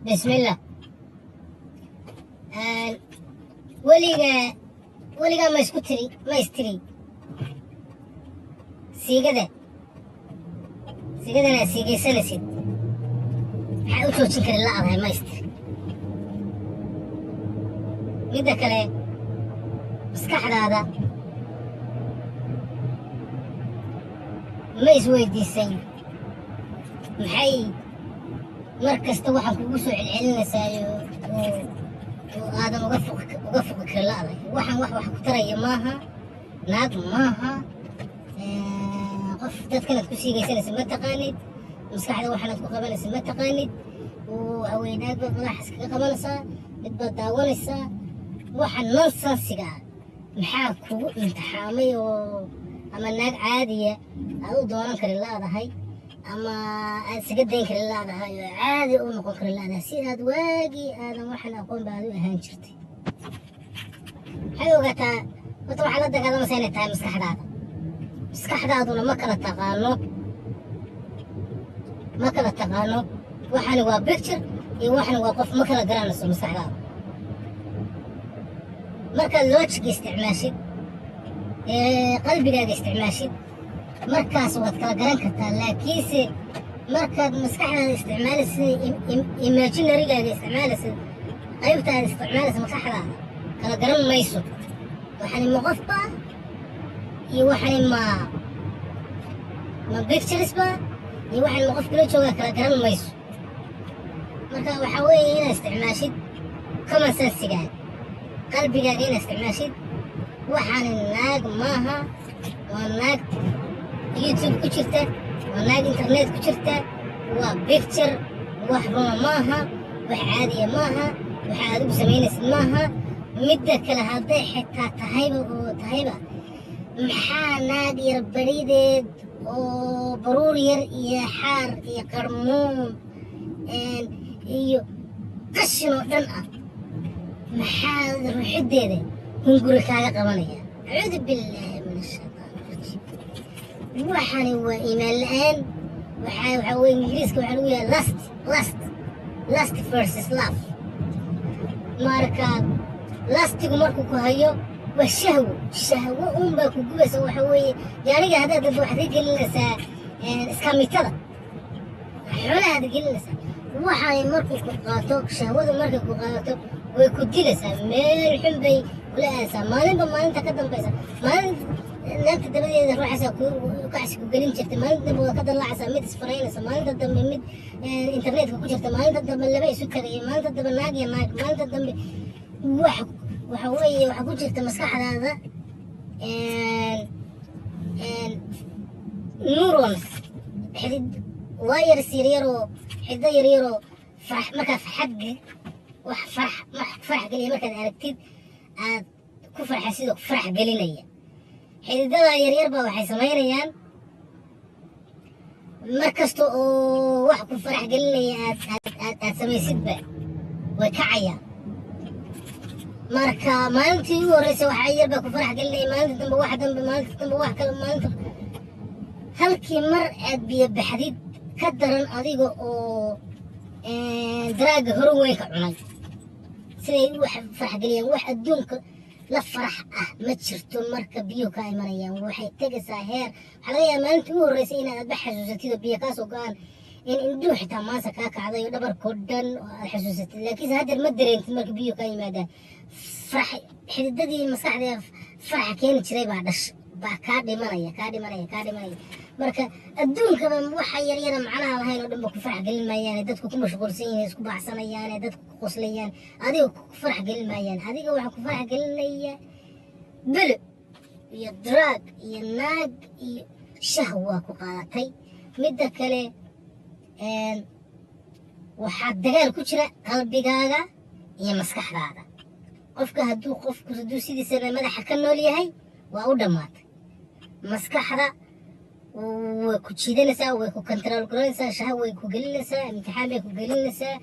بسم الله. وليغا ما يسكتري ما يستري سيغدا أنا سيغي سلسد حاوتو تشكر الله هاي ما يستري مدة كله مسكحد هذا ما يسوي دي السين محي مركز توحك وقصوا العلم سايو وهذا مقفق كلا وحن ترى ماها ناق ماها قف تذكرت كسيجي سنة سمت تقانيد مسكحة وحنا تقبل سمت تقانيد وأوينات بضلاحس كقبلسا بتبداونسا وحن نص سجار محاكو امتحامي أما ناق عادية أو دوران كلا هذا هاي أما سجدين كلا هذا هاي عادي أو نقول كلا هذا سيد واجي أنا وحنا أقوم بعدو هانشرتي حيوقتها وطبعا على الدقة هذا مسألة تاي مسكح هذا ما كلا تقانو وحنا هو بيكتشر وحنا وقف ما كلا درانس مسكح هذا مركز لوتش استعماشي قلبي قاعد استعماشي مركز وقت كلا قران كتا لكيسي مركز مسكحنا استعمال إيماجينري قاعد استعمال أيوة استعمال مسكحنا كلا قران ما يسوق وحني مغفبة يوحني ما بيكتشرس با يوحني مغفبة لو شوقا كلا قران ما يسوق مركز وحاوي هنا استعماشي كمان سنسي قاعد قلبي قاعد هنا استعماشي وحن الناق ماها والناق يوتيوب كشرته والناق انترنت كشرته وبيكتشر وحبونا ماها وحعادية ماها وحعادو بسمينس ماها مدة كلا هادي حتى تهيبة محا ناق يربريدد وبرور يا حار يا قرموم iyo qashin oo dhan ah maxaa ruuxideeda hunguri kaaga qabanaya acuudu billaahi min ashaytaan rajiim waxani waa iimaan la'aan waxa weeye ingiriiska waxa lagu yahay last versus love marka lastigu markuu ku hayo waa shahwo unbaa ku gubaysa waxa weeye gaariga haddaad dad waxaad gelinaysaa iskaamitada xoolahaad gelinaysaa waxay markuu ku qaato shahwadu markay ku qaato way ku dilaysaa meel xun bay kula aasaa maalinta ka dambaysa maalin naagta dabadeeda ruuxaysaa kacsi ku gelin jirta maalinta dambe waa ka dalaacaysaa mid isfaraynaysa maalinta dambe mid internetka ku jirta maalinta dambe laba isu karaya maalinta dambe naag iyo naag maalinta dambe waxa weeye waxa ku jirta maskaxdaada neurons xidid wires yaryaroo حدا يريرو فرح مركا في حق فرح قليل مركا أركتيد كفر حسيدو فرح قليلية حدا يرير با وحي سميريان مركزتو وحكو فرح قليلية سمي سدبا وكعيا مركا مالنتي ورسي وحي يربا كفرح قليلية مالنتي دنبا واحد دنبا واحد كلام مالنتي هلكي مرأة بحديد كدرن أديكو أو دراج هروي كعناي سيد واحد فرح قليل واحد دونك لا فرح ما تشرتو مركب بيو كاي مريان وحي تجسا هير حلقيا ما انتو الرئيسين بحجوزتي بيا كاسو كان إن دو حتى ما سكاك عضي ودبر كودن حجوزتي لكن هذا المدري انت مركب بيو كاي مادا فرح حددي المساح دي فرح كان تشري بعدش كادي مريا marka adduunka waxa yaryar macnaha lahayn oo dhanba ku farax gelinayaan dadku ku mashquulsan yihiin isku baaxsanayaan dadku ku qoslayaan adiga ku farax gelinayaan adiga waxa ku farax gelinaya bil iyo drug iyo naag iyo shahwa ku qaadatay midda kale waxa dagaal ku jira qalbigaaga iyo maskaxdaada qofka hadduu sidiisa madaxa ka nool yahay waa u dhamaatay maskaxda وكتشيدنسا وكنترول كرنسا شهوة كوجلنسا امتحان كوجلنسا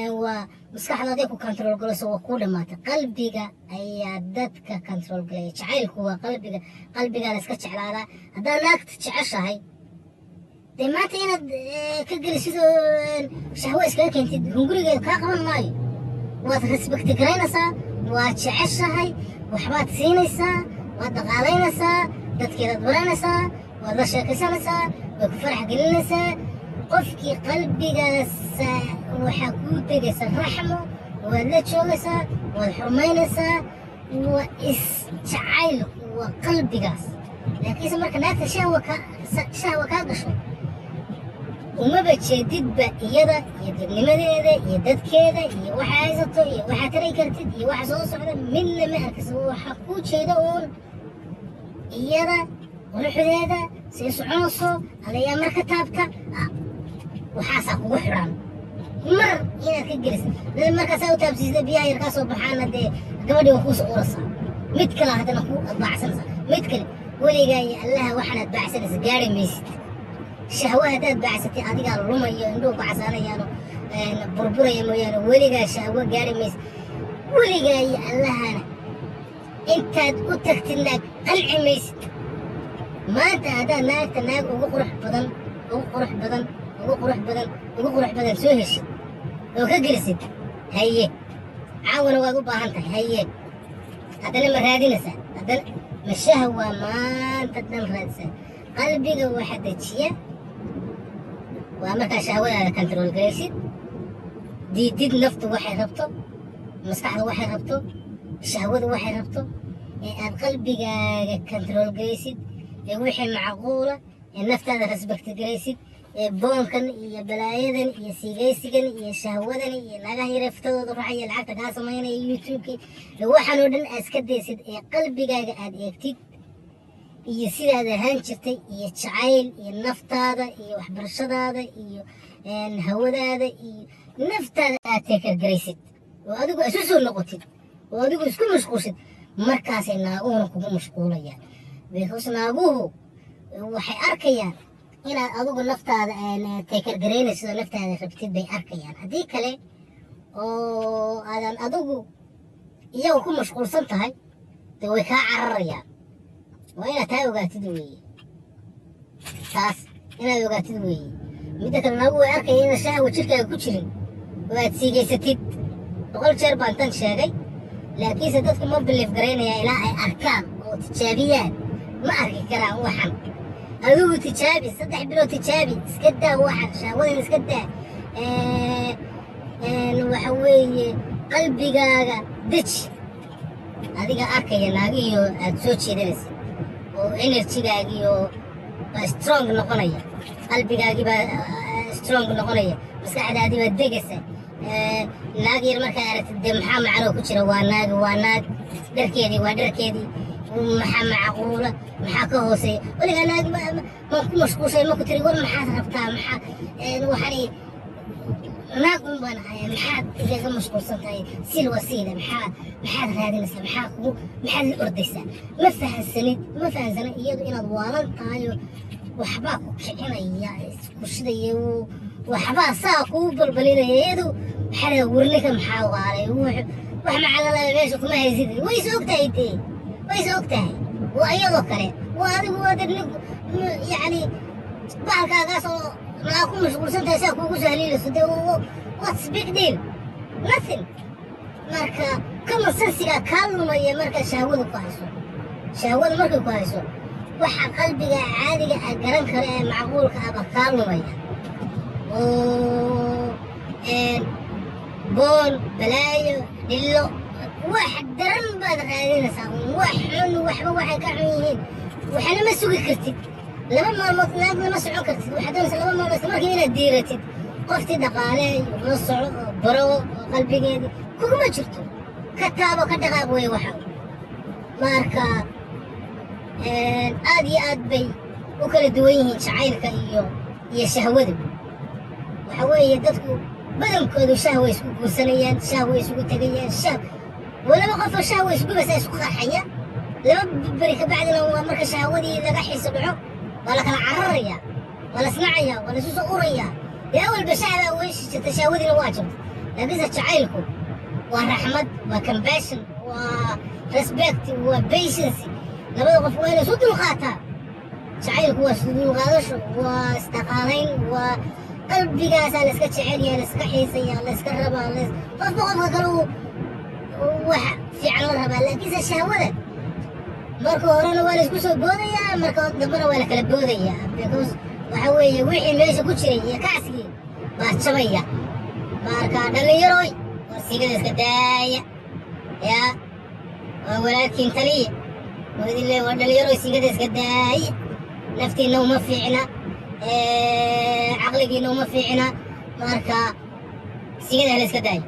ومسكح هذا كنترول كرنسا وكل ما قلبك أي عدتك كنترول كرنسا عيل هو قلبك نسكتش على هذا ناك تتعشى هاي dee maanta inaad ka gelisid shahwo iskaga keentid hungurigeeda kaa qaban maayo. waad respecti garaynaysaa, waad jeceshahay, waxbaad siinaysaa, waad dhaqaalaynaysaa, dadkeedaad baranaysaa, waad la sheekaysanaysaa, waad ku farax gelinaysaa. qofkii qalbigaas waxaa kuu degaysa raxmo, waad la joogaysaa, waad xurmaynaysaa. waa isjacayl, waa qalbigaas. laakiinse marka naagta shahwa kaa gasho umaba jeedidba iyada iyo dadnimadeeda iyo dadkeeda iyo waxa haysato iyo waxaa taray kartid iyo waxa soo socda midna ma arkaysa. waxaa kuu jeeda uun iyada quruxdeeda say soconayso, adayaa marka taabta waxaasaa kugu xidhan mar inaad ka gelisid. markaasaa u taabsiisda biyaha yar kaa soo baxaana dee gabadhii waa kuu socoraysaa. mid kale haddana ku adbaacsanaysaa, mid kale weligaa iyo allaha waxaanaad baacsanaysa gaari maysid. shahwa haddaad baacsatay adigaa lumayo, indhuhu bacsaanayaano burburaya mooyaane weligaa shahwo gaari maysid. weligaa iyo allahana intaad u tagtid naag qanci maysid. maanta haddaad naagta naag ugu qurux badan soo heshid oo ka gelisid, haye caawana waad u baahan tahay, haye haddana ma raadinaysaa, haddana ma shahwa maanta dhan raadisa. qalbiga waxa dejiya waa markaa shahwadaada control garaysid, diidid naftu waxay rabto, maskaxdu waxay rabto, shahwadu waxay rabto, ee aad qalbigaaga control garaysid, ee wixii macquula ee naftaada respect garaysid, ee boonkan iyo balaayadan iyo siigaysigan iyo shahwadan iyo naagaha yareeftadooda ruuxaya lacagta kaa samaynaya youtube-ki waxaan oo dhan aad iska daysid, ee qalbigaaga aad eegtid iyo sidaad ahaan jirtay iyo jacayl iyo naftaada iyo waxbarashadaada iyo hawadaada iyo naftaada aad teekargaraysid oo adigu isu soo noqotid oo adigu isku mashquulshid. markaasay naaguhuna kugu mashquulayaan, because naaguhu waxay arkayaan inaad adigu naftaada teekargaraynaysid oo naftaada rabtid bay arkayaan. haddii kale oo aadan adigu iyagu ku mashquulsan tahay dee way kaa cararayaan. waa inaad taa ogaatid weeye, taas inaad ogaatid weeye. midda kale naagu way arkaya inaad shahwa jirkaaga ku jirin oo aad siigaysatid. 100 jeer baan tan sheegay, laakiinse dadku ma biliif garaynaya ilaa ay arkaan oo tijaabiyaan. ma arki karaan waxan. adigu tijaabi, 3 bilood tijaabi, iska daa waxan, shahwadan iska daa. waxa weeye qalbigaaga deji. adiga arkaya naagiyo aad soo jeedanaysa oo enerjigaagiyo baa strong noqonaya, qalbigaagii baa strong noqonaya, maskaxdaadii baa degaysa. naag yar markaa aragtid dee maxaa macnoo ku jira, waa naag, dharkeedii waa dharkeedii, maxaa macquula, maxaa ka hooseeya. weligaa naag ma ku mashquushay ma ku tiri war maxaad rabtaa, maxaa waxani naag un baan ahay, maxaad igaga mashquulsan tahay, sil wasiila, maxaad raadinaysaa, maxaad la ordaysaa. ma fahansana iyadu inaad waalan tahayo waxbaa ku kicinaya, isku shidaya, waxbaa saa kuu balbalinaya. iyadu waxaa laga warninka maxaa waalay, wax macalala meesha kuma haysid. way is ogtahay dee, way is ogtahay. waa iyadoo kale, waa adigu waa dad yani bahalkaagaasoo naa ku mashquulsan tahay saa kuugu sahliilayso dee what's big deal, nothing. marka common sensigaa kaa lumaya markaa shahwada ku hayso. shahwada markay ku hayso waxa qalbiga caadiga ah garan kara ee macquulka ahba kaa lumaya. oo boon, balaayo, dhillo, wax daran baad raadinaysaa. wax xun, waxba waxay ka xun yihiin. waxna ma sugi kartid. 2 maalmood naag lama socon kartid. waxaad doonaysaa 2 maalmood isla markii inaad diiratid. qoftii dhaqaale la soco oo baro oo qalbigeedii kuguma jirto. ka taabo ka dhaqaaq wey waxa. marka aad iyo aad bay u kala duwan yihiin jacaylka iyo shahwadu. waxa weeye dadku badankoodu shahwa isku guursanayaan, shahwa isugu tegayaan. walaba qofoo shahwa isgubasa isku qarxaya. 2 beri ka bacdina waa marka shahwadii laga xiiso dhaco waa la kala cararaya, waa la snacaya, waa la isu soo uraya. dee awalba shahbaa weyshi jirta, shahwadiina waa jirta. laakiinse jacaylku waa raxmad, waa compassion, waa respect, waa patience. labada qof waa inay isu dulqaataa. jacaylku waa isdulqaadasho waa isdhaqaalayn waa qalbigaasaa layska jecelyahay layska xiisaya layska rabaa qofba qofka kale wax fiican la rabaa laakiinse shahwada marka horena waa laysku soo boodayaa marka dambena waa la kala boodayaa because waxa weeye wixii meesha ku jiray iyo kacsigii baa jabaya marka dhallinyaroy war sigada iska daaya yaa waa walaalkiin taliya waa idin leeyahay waa dhallinyaroy sigada iska daaya naftiinna uma fiicna caqligiinna uma fiicna marka sigada la iska daaya